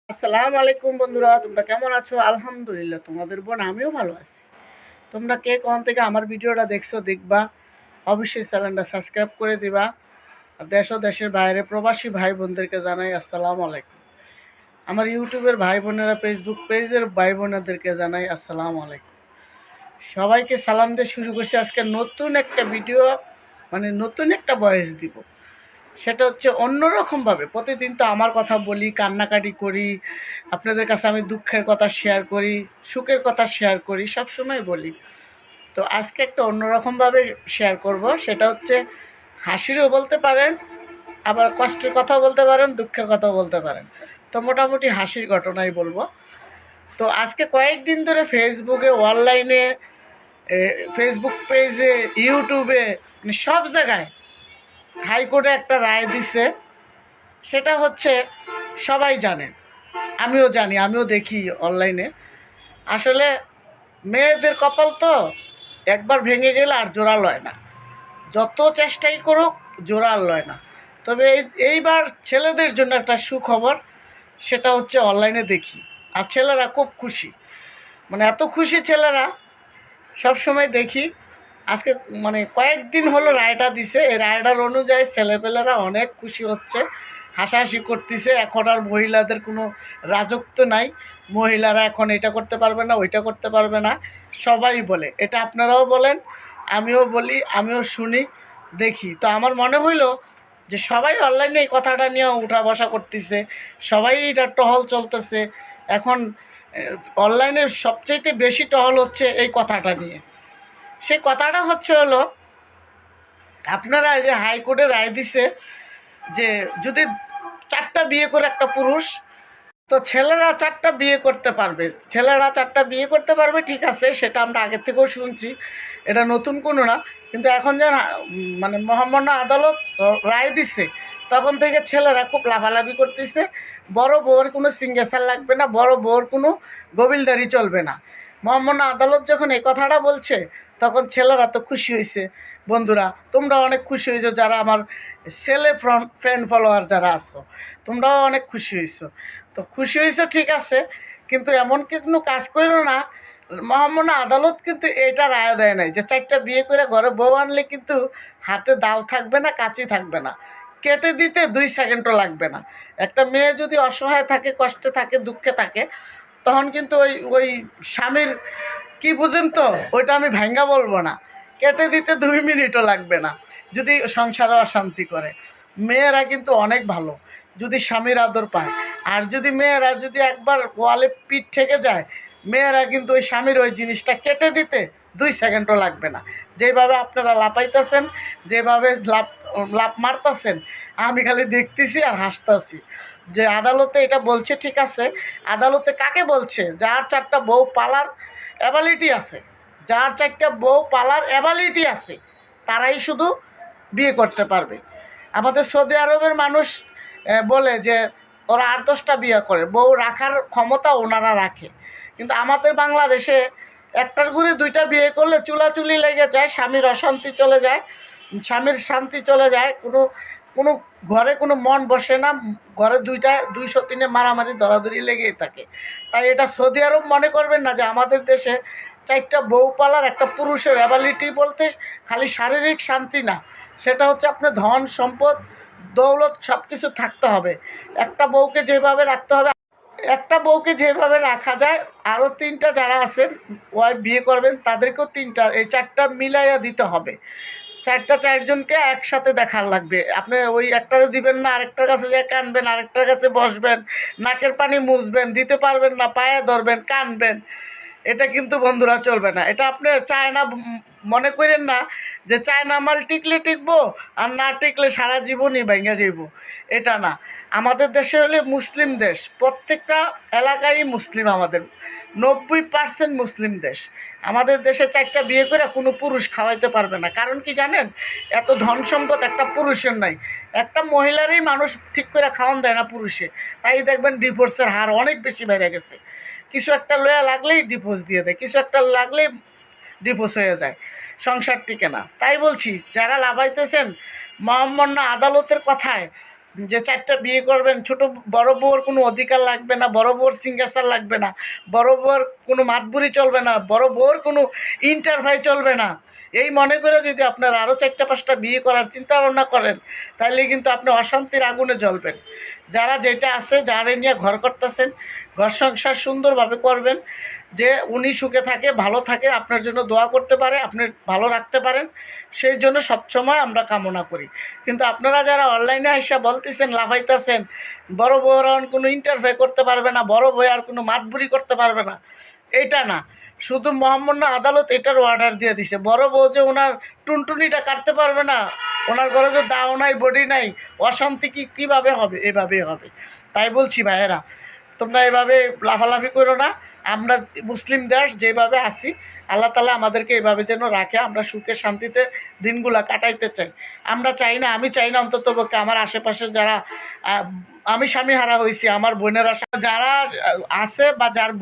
আসসালামু আলাইকুম বন্ধুরা, তোমরা কেমন আছো? আলহামদুলিল্লাহ, তোমাদের বোন আমিও ভালো আছি। তোমরা কে কোন থেকে আমার ভিডিওটা দেখছো দেখবা, অবশ্যই চ্যানেলটা সাবস্ক্রাইব করে দিবা। আর দেশ ও দেশের বাইরে প্রবাসী ভাই বোনদেরকে জানাই আসসালামু আলাইকুম। আমার ইউটিউবের ভাই বোনেরা, ফেসবুক পেজের ভাই বোনেদেরকে জানাই আসসালামু আলাইকুম। সবাইকে সালাম দিয়ে শুরু করছি আজকে নতুন একটা ভিডিও, মানে নতুন একটা ভয়েস দিব। সেটা হচ্ছে অন্যরকমভাবে। প্রতিদিন তো আমার কথা বলি, কান্নাকাটি করি, আপনাদের কাছে আমি দুঃখের কথা শেয়ার করি, সুখের কথা শেয়ার করি, সব সময় বলি। তো আজকে একটা অন্যরকমভাবে শেয়ার করব। সেটা হচ্ছে হাসিরও বলতে পারেন, আবার কষ্টের কথাও বলতে পারেন, দুঃখের কথাও বলতে পারেন। তো মোটামুটি হাসির ঘটনাই বলবো। তো আজকে কয়েকদিন ধরে ফেসবুকে, অনলাইনে, ফেসবুক পেজে, ইউটিউবে, মানে সব জায়গায় হাইকোর্টে একটা রায় দিছে। সেটা হচ্ছে সবাই জানেন, আমিও জানি, আমিও দেখি অনলাইনে। আসলে মেয়েদের কপাল তো একবার ভেঙে গেলে আর জোড়া লয় না, যত চেষ্টাই করুক জোড়া আর লয় না। তবে এইবার ছেলেদের জন্য একটা সুখবর, সেটা হচ্ছে অনলাইনে দেখি আর ছেলেরা খুব খুশি, মানে এত খুশি ছেলেরা, সব সময় দেখি। আজকে মানে কয়েকদিন হলো রায়টা দিছে, এই রায়টার অনুযায়ী ছেলেপেলেরা অনেক খুশি হচ্ছে, হাসাহাসি করতেছে। এখন আর মহিলাদের কোনো রাজত্ব নাই, মহিলারা এখন এটা করতে পারবে না, ওইটা করতে পারবে না। সবাই বলে, এটা আপনারাও বলেন, আমিও বলি, আমিও শুনি, দেখি। তো আমার মনে হইলো যে সবাই অনলাইনে এই কথাটা নিয়ে উঠা বসা করতেছে, সবাই এটা টহল চলতেছে এখন। অনলাইনে সবচাইতে বেশি টহল হচ্ছে এই কথাটা নিয়ে। সেই কথাটা হচ্ছে হলো, আপনারা যে হাইকোর্টে রায় দিছে যে যদি 4টা বিয়ে করে একটা পুরুষ, তো ছেলেরা 4টা বিয়ে করতে পারবে, ছেলেরা 4টা বিয়ে করতে পারবে, ঠিক আছে, সেটা আমরা আগের থেকেও শুনছি, এটা নতুন কোনো না। কিন্তু এখন যেন মানে মহামান্য আদালত রায় দিচ্ছে, তখন থেকে ছেলেরা খুব লাফালাফি করতেছে। বড় বউর কোনো সিঙ্গেসার লাগবে না, বড় বউর কোনো গবিলদারি চলবে না। মহামান্য আদালত যখন এই কথাটা বলছে, তখন ছেলেরা তো খুশি হয়েছে। বন্ধুরা, তোমরা অনেক খুশি হয়েছো, যারা আমার ছেলে ফ্রেন্ড ফলোয়ার যারা আছো, তোমরাও অনেক খুশি হয়েছো। তো খুশি হয়েছো ঠিক আছে, কিন্তু এমন কি কোনো কাজ করো না। মহামান্য আদালত কিন্তু এটা রায় দেয় নাই যে 4টা বিয়ে করে ঘরে বউ আনলে কিন্তু হাতে দাও থাকবে না, কাঁচি থাকবে না, কেটে দিতে 2 সেকেন্ডও লাগবে না। একটা মেয়ে যদি অসহায় থাকে, কষ্টে থাকে, দুঃখে থাকে, তখন কিন্তু ওই ওই স্বামীর কি বুঝেন তো, ওইটা আমি ভাঙ্গা বলবো না, কেটে দিতে 2 মিনিটও লাগবে না, যদি সংসারে অশান্তি করে। মেয়েরা কিন্তু অনেক ভালো যদি স্বামীর আদর পায়। আর যদি মেয়েরা যদি একবার ওয়ালে পিঠ থেকে যায়, মেয়েরা কিন্তু ওই স্বামীর ওই জিনিসটা কেটে দিতে 2 সেকেন্ডও লাগবে না। যেভাবে আপনারা লাপাইতেছেন, যেভাবে লাভ লাভ মারতেছেন, আমি খালি দেখতেছি আর হাসতেছি। যে আদালতে এটা বলছে ঠিক আছে, আদালতে কাকে বলছে? যার 4টা বউ পালার অ্যাবিলিটি আছে, যার 4টা বউ পালার অ্যাবিলিটি আছে, তারাই শুধু বিয়ে করতে পারবে। আমাদের সৌদি আরবের মানুষ বলে যে ওরা 8-10টা বিয়ে করে, বউ রাখার ক্ষমতা ওনারা রাখে। কিন্তু আমাদের বাংলাদেশে একটার ঘুরে 2টা বিয়ে করলে চুলাচুলি লেগে যায়, স্বামীর অশান্তি চলে যায়, স্বামীর শান্তি চলে যায়, কোনো কোনো ঘরে কোনো মন বসে না, ঘরে 203-এ মারামারি ধরাধরি লেগেই থাকে। তাই এটা সৌদি আরব মনে করবেন না যে আমাদের দেশে 4টা বউ পালার একটা পুরুষের অ্যাবিলিটি বলতে খালি শারীরিক শান্তি না, সেটা হচ্ছে আপনার ধন সম্পদ দৌলত সব কিছু থাকতে হবে। একটা বউকে যেভাবে রাখতে হবে, একটা বউকে যেভাবে রাখা যায়, আরও 3টা যারা আছেন ওয়াইফ বিয়ে করবেন, তাদেরকেও 3টা, এই 4টা মিলাইয়া দিতে হবে। 4জনকে একসাথে দেখার লাগবে। আপনি ওই একটারে দিবেন না, আরেকটার কাছে যেয়ে কানবেন, আরেকটার কাছে বসবেন, নাকের পানি মুছবেন, দিতে পারবেন না, পায়ে ধরবেন, কানবেন, এটা কিন্তু বন্ধুরা চলবে না। এটা আপনি চায়না মনে করেন না যে চায়না মাল টিকলে টিকবো, আর না টিকলে সারা জীবনই ভেঙে যাইব, এটা না। আমাদের দেশে হলে মুসলিম দেশ, প্রত্যেকটা এলাকায় মুসলিম, আমাদের 90% মুসলিম দেশ। আমাদের দেশে 4টা বিয়ে করে কোনো পুরুষ খাওয়াইতে পারবে না। কারণ কি জানেন? এত ধন সম্পদ একটা পুরুষের নাই, একটা মহিলারই মানুষ ঠিক করে খাওয়ান দেয় না পুরুষে। তাই দেখবেন ডিভোর্সের হার অনেক বেশি বেড়ে গেছে। কিছু একটা লয়া লাগলেই ডিভোর্স দিয়ে দেয়, কিছু একটা লাগলেই ডিভোর্স হয়ে যায়, সংসার টিকে না। তাই বলছি, যারা লাভাইতেছেন মহামান্য আদালতের কথায়, যে 4টা বিয়ে করবেন, ছোট বড় বউর কোনো অধিকার লাগবে না, বড় বউর সিঙ্গাসার লাগবে না, বড় বউর কোনো মাতবুরি চলবে না, বড় বউর কোনো ইন্টারভাই চলবে না, এই মনে করে যদি আপনারা আরও 4টা 5টা বিয়ে করার চিন্তা ভাবনা করেন, তাহলে কিন্তু আপনি অশান্তির আগুনে জ্বলবেন। যারা যেটা আছে, যারা নিয়ে ঘর করতেছেন, ঘর সংসার সুন্দরভাবে করবেন, যে উনি সুখে থাকে, ভালো থাকে, আপনার জন্য দোয়া করতে পারে, আপনি ভালো রাখতে পারেন, সেই জন্য সবসময় আমরা কামনা করি। কিন্তু আপনারা যারা অনলাইনে আইসা বলতেছেন, লাফাইতেছেন, বড় বউরা কোনো ইন্টারফেয়ার করতে পারবে না, বড় বউ আর কোনো মাতবুরি করতে পারবে না, এটা না। শুধু মোহাম্মদ আদালত এটার অর্ডার দিয়ে দিছে, বড় বউ যে ওনার টুনটুনিটা কাটতে পারবে না, ওনার ঘরে যে দাও নাই, বডি নাই, অশান্তি কীভাবে হবে? এভাবেই হবে। তাই বলছি ভাইয়েরা, তোমরা এভাবে লাফালাফি করো না। আমরা মুসলিম দেশ যেভাবে আছি, আল্লাহ তালা আমাদেরকে এভাবে যেন রাখে, আমরা সুখে শান্তিতে দিনগুলা কাটাইতে চাই। আমরা চাই না, আমি চাই না অন্ততপক্ষে আমার আশেপাশে যারা আমি স্বামী হারা হয়েছি, আমার বোনেরা যারা আছে বা যার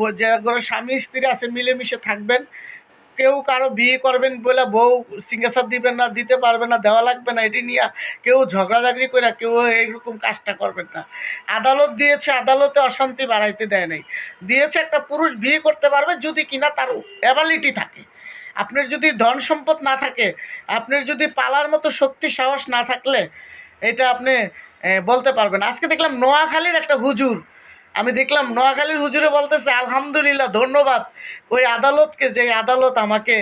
ঘরে স্বামী স্ত্রী আছে, মিলেমিশে থাকবেন। কেউ কারো বিয়ে করবেন বলে বউ সিঙ্গাসার দিবেন না, দিতে পারবে না, দেওয়া লাগবে না, এটি নিয়ে কেউ ঝগড়াঝাগড়ি করে কেউ এইরকম কাজটা করবেন না। আদালত দিয়েছে, আদালতে অশান্তি বাড়াইতে দেয় নাই। দিয়েছে একটা পুরুষ বিয়ে করতে পারবে যদি কিনা তার অ্যাবিলিটি থাকে। আপনার যদি ধন সম্পদ না থাকে, আপনার যদি পালার মতো শক্তি সাহস না থাকলে, এটা আপনি বলতে পারবেন। আজকে দেখলাম নোয়াখালীর একটা হুজুর, আমি দেখলাম নোয়াখালীর হুজুরে বলতেছে আলহামদুলিল্লাহ, ধন্যবাদ ওই আদালতকে, যে আদালত আমাকে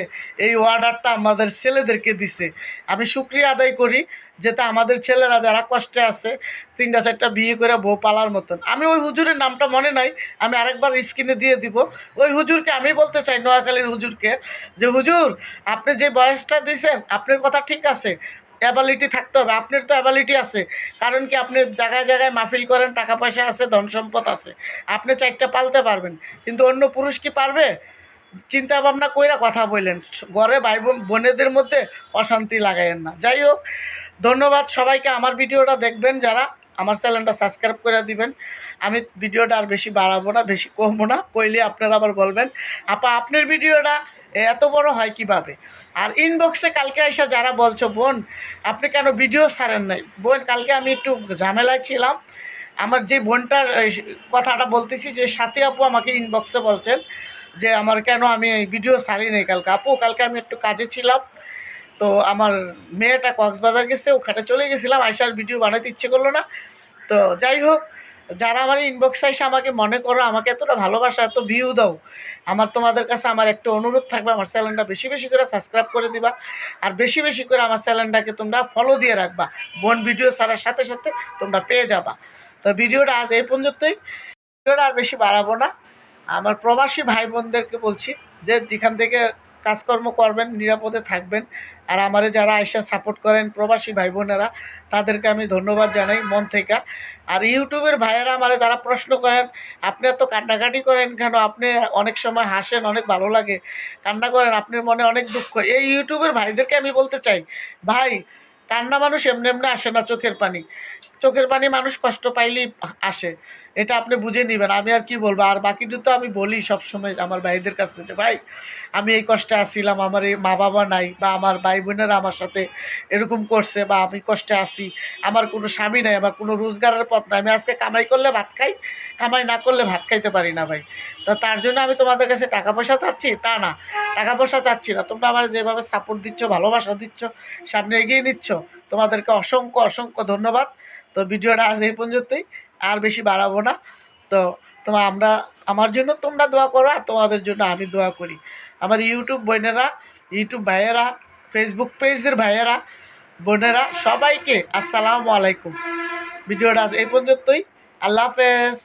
এই অর্ডারটা আমাদের ছেলেদেরকে দিছে। আমি শুকরিয়া আদায় করি, যেটা আমাদের ছেলেরা যারা কষ্টে আছে 3টা 4টা বিয়ে করে বউ পালার মতন। আমি ওই হুজুরের নামটা মনে নাই, আমি আরেকবার স্ক্রিনে দিয়ে দিব। ওই হুজুরকে আমি বলতে চাই, নোয়াখালীর হুজুরকে, যে হুজুর আপনি যে বয়সটা দিয়েছেন, আপনার কথা ঠিক আছে, অ্যাবিলিটি থাকতে হবে। আপনার তো অ্যাবিলিটি আছে, কারণ কি আপনি জায়গায় জায়গায় মাহফিল করেন, টাকা পয়সা আছে, ধন সম্পদ আছে, আপনি 4টা পালতে পারবেন। কিন্তু অন্য পুরুষ কি পারবে? চিন্তা ভাবনা কইরা কথা বললেন, ঘরে ভাই বোনেদের মধ্যে অশান্তি লাগাইয়েন না। যাই হোক, ধন্যবাদ সবাইকে। আমার ভিডিওটা দেখবেন যারা, আমার চ্যানেলটা সাবস্ক্রাইব করে দিবেন। আমি ভিডিওটা আর বেশি বাড়াবো না, বেশি কমবো না, কইলে আপনারা আবার বলবেন আপা আপনার ভিডিওটা এত বড় হয় কিভাবে। আর ইনবক্সে কালকে আইসা যারা বলছো, বোন আপনি কেন ভিডিও ছাড়েন নাই, বোন কালকে আমি একটু ঝামেলায় ছিলাম। আমার যে বোনটার কথাটা বলতেছি, যে সাথী আপু আমাকে ইনবক্সে বলছেন যে আমার কেন আমি ভিডিও ছাড়ি নাই কালকে। আপু কালকে আমি একটু কাজে ছিলাম, তো আমার মেয়েটা কক্সবাজার গেছে, ওখানে চলে গেছিলাম, আইসার ভিডিও বানাতে ইচ্ছে করলো না। তো যাই হোক, যারা আমার ইনবক্সে এসে আমাকে মনে করো, আমাকে এতটা ভালোবাসা, এত ভিউ দাও, আমার তোমাদের কাছে আমার একটা অনুরোধ থাকবে, আমার চ্যানেলটা বেশি বেশি করে সাবস্ক্রাইব করে দিবা, আর বেশি বেশি করে আমার চ্যানেলটাকে তোমরা ফলো দিয়ে রাখবা। বোন ভিডিও ছাড়ার সাথে সাথে তোমরা পেয়ে যাবা। তো ভিডিওটা আজ এই পর্যন্তই, ভিডিওটা আর বেশি বাড়াবো না। আমার প্রবাসী ভাই বোনদেরকে বলছি, যে যেখান থেকে কাজকর্ম করবেন নিরাপদে থাকবেন। আর আমারে যারা আইসা সাপোর্ট করেন প্রবাসী ভাই বোনেরা, তাদেরকে আমি ধন্যবাদ জানাই মন থেকে। আর ইউটিউবের ভাইয়েরা আমারে যারা প্রশ্ন করেন, আপনি এত কান্নাকাটি করেন কেন, আপনি অনেক সময় হাসেন, অনেক ভালো লাগে, কান্না করেন, আপনার মনে অনেক দুঃখ, এই ইউটিউবের ভাইদেরকে আমি বলতে চাই, ভাই কান্না মানুষ এমনি এমনি আসে না, চোখের পানি, চোখের পানি মানুষ কষ্ট পাইলেই আসে, এটা আপনি বুঝে নেবেন। আমি আর কি বলবো। আর বাকিটা তো আমি বলি সবসময় আমার ভাইদের কাছে, যে ভাই আমি এই কষ্টে আসছিলাম, আমার এই মা বাবা নাই, বা আমার ভাই বোনেরা আমার সাথে এরকম করছে, বা আমি কষ্টে আসি, আমার কোনো স্বামী নাই, আমার কোনো রোজগারের পথ নাই, আমি আজকে কামাই করলে ভাত খাই, কামাই না করলে ভাত খাইতে পারি না ভাই। তো তার জন্য আমি তোমাদের কাছে টাকা পয়সা চাচ্ছি তা না, টাকা পয়সা চাচ্ছি না, তোমরা আমার যেভাবে সাপোর্ট দিচ্ছ, ভালোবাসা দিচ্ছ, সামনে এগিয়ে নিচ্ছ, তোমাদেরকে অসংখ্য অসংখ্য ধন্যবাদ। তো ভিডিওটা আজ এই পর্যন্তই, আর বেশি বাড়াবো না। তো আমার জন্য তোমরা দোয়া করো, আর তোমাদের জন্য আমি দোয়া করি। আমার ইউটিউব বোনেরা, ইউটিউব ভাইয়েরা, ফেসবুক পেজের ভাইয়েরা বোনেরা, সবাইকে আসসালামু আলাইকুম। ভিডিওটা আজ এই পর্যন্তই, আল্লাহ হাফেজ।